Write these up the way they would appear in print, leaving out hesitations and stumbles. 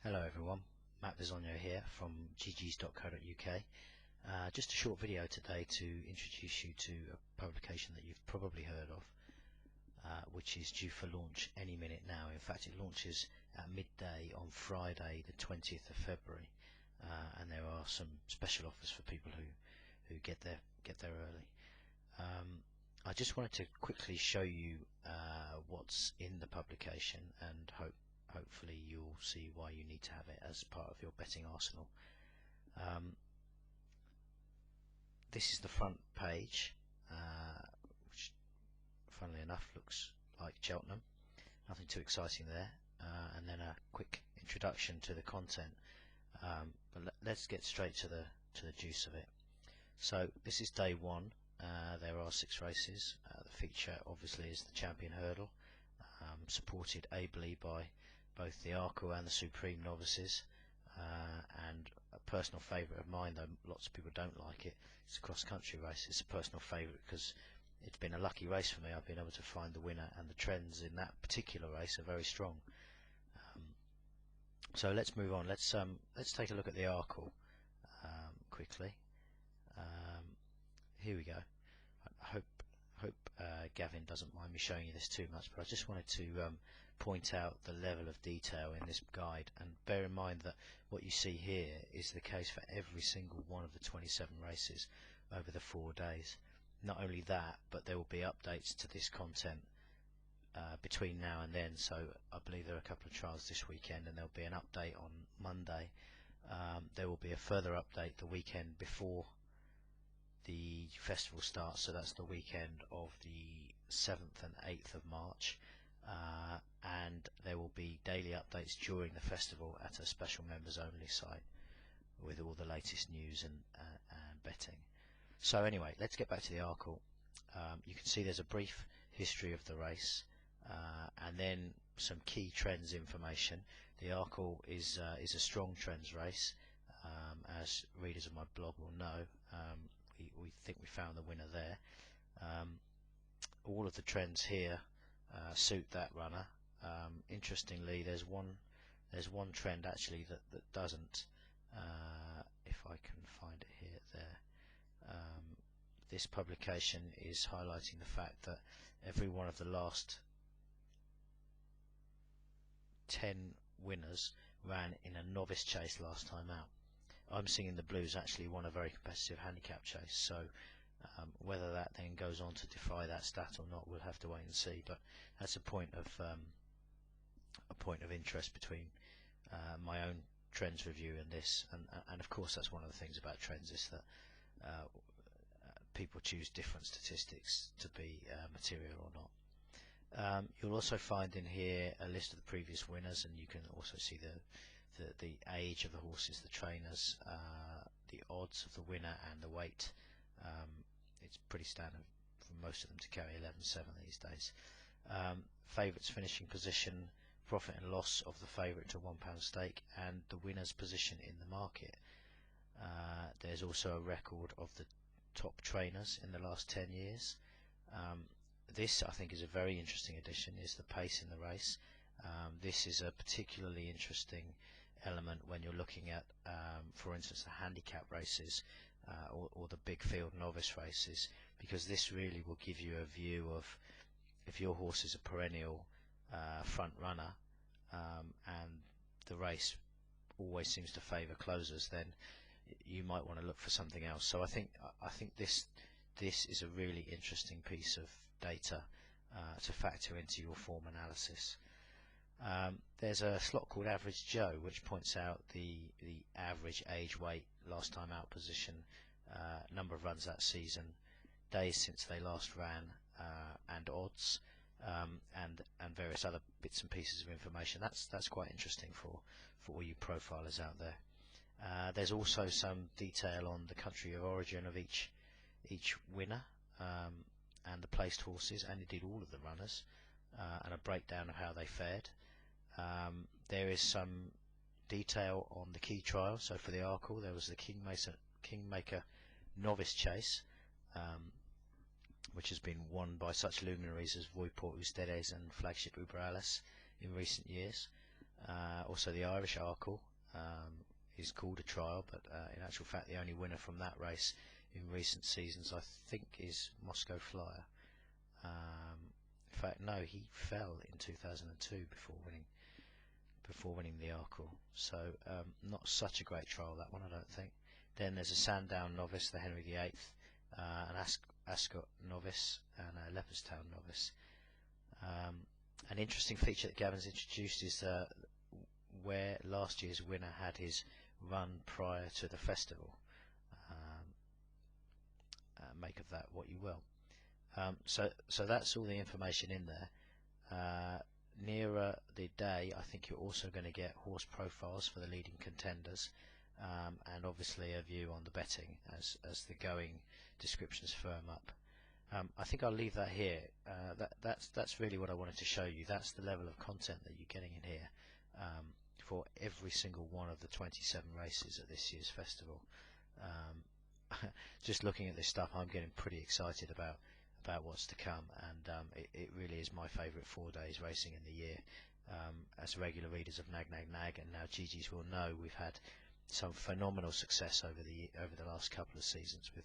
Hello everyone, Matt Bisogno here from ggs.co.uk. Just a short video today to introduce you to a publication that you've probably heard of, which is due for launch any minute now. In fact, it launches at midday on Friday the 20th of February, and there are some special offers for people who get there early. I just wanted to quickly show you what's in the publication, and hopefully you'll see why you need to have it as part of your betting arsenal. This is the front page, which funnily enough looks like Cheltenham. Nothing too exciting there, and then a quick introduction to the content. But let's get straight to the juice of it. So this is day one. There are 6 races. The feature obviously is the Champion Hurdle, supported ably by both the Arco and the Supreme novices, and a personal favourite of mine, though lots of people don't like it, it's a cross-country race. It's a personal favourite because it's been a lucky race for me. I've been able to find the winner, and the trends in that particular race are very strong. So let's move on. Let's take a look at the Arco quickly. Here we go. I hope Gavin doesn't mind me showing you this too much, but I just wanted to point out the level of detail in this guide, and bear in mind that what you see here is the case for every single one of the 27 races over the 4 days. Not only that, but there will be updates to this content between now and then. So I believe there are a couple of trials this weekend, and there'll be an update on Monday. There will be a further update the weekend before the festival starts, so that's the weekend of the 7th and 8th of March, and there will be daily updates during the festival at a special members only site with all the latest news and betting. So anyway, let's get back to the Arco. You can see there's a brief history of the race, and then some key trends information. The Arco is a strong trends race, as readers of my blog will know. We think we found the winner there. All of the trends here suit that runner. Interestingly, there's one trend actually that doesn't. If I can find it here, there. This publication is highlighting the fact that every one of the last 10 winners ran in a novice chase last time out. I'm seeing the Blues actually won a very competitive handicap chase, so whether that then goes on to defy that stat or not, we'll have to wait and see. But that's a point of interest between my own trends review and this, and of course that's one of the things about trends, is that people choose different statistics to be material or not. You'll also find in here a list of the previous winners, and you can also see the age of the horses, the trainers, the odds of the winner, and the weight. It's pretty standard for most of them to carry 11.7 these days. Favourites finishing position, profit and loss of the favourite to £1 stake, and the winner's position in the market. There's also a record of the top trainers in the last 10 years. This, I think, is a very interesting addition, is the pace in the race. This is a particularly interesting element when you're looking at, for instance, the handicap races or the big field novice races, because this really will give you a view of, if your horse is a perennial front runner, and the race always seems to favour closers, then you might want to look for something else. So I think this is a really interesting piece of data to factor into your form analysis. There's a slot called Average Joe, which points out the average age, weight, last time out position, number of runs that season, days since they last ran, and odds, and various other bits and pieces of information. That's quite interesting for all you profilers out there. There's also some detail on the country of origin of each winner, and the placed horses, and indeed all of the runners, and a breakdown of how they fared. There is some detail on the key trial. So for the Arco, there was the Kingmaker novice chase, which has been won by such luminaries as Voiport Ustedes and Flagship Uberales in recent years. Also the Irish Arkle is called a trial, but in actual fact the only winner from that race in recent seasons I think is Moscow Flyer. In fact, no, he fell in 2002 before winning the Arkle. So not such a great trial, that one, I don't think. Then there's a Sandown novice, the Henry VIII, an Ascot novice, and a Leopardstown novice. An interesting feature that Gavin's introduced is where last year's winner had his run prior to the festival. Make of that what you will. So that's all the information in there. Nearer the day, I think you're also going to get horse profiles for the leading contenders, and obviously a view on the betting as the going descriptions firm up. I think I'll leave that here. That's really what I wanted to show you. That's the level of content that you're getting in here for every single one of the 27 races at this year's festival. Just looking at this stuff, I'm getting pretty excited about what's to come, and it really is my favourite 4 days racing in the year. As regular readers of Nag Nag Nag and now GG's will know, we've had some phenomenal success over the last couple of seasons with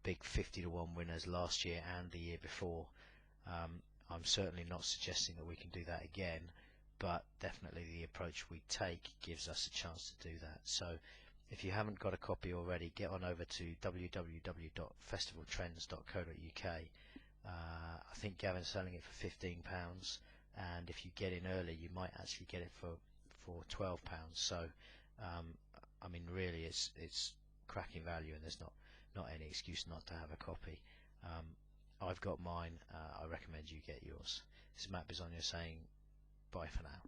big 50-to-1 winners last year and the year before. I'm certainly not suggesting that we can do that again, but definitely the approach we take gives us a chance to do that. So if you haven't got a copy already, get on over to www.festivaltrends.co.uk. I think Gavin's selling it for £15, and if you get in early you might actually get it for £12. So I mean, really it's cracking value, and there's not any excuse not to have a copy. I've got mine. I recommend you get yours. This is Matt Bisogno saying bye for now.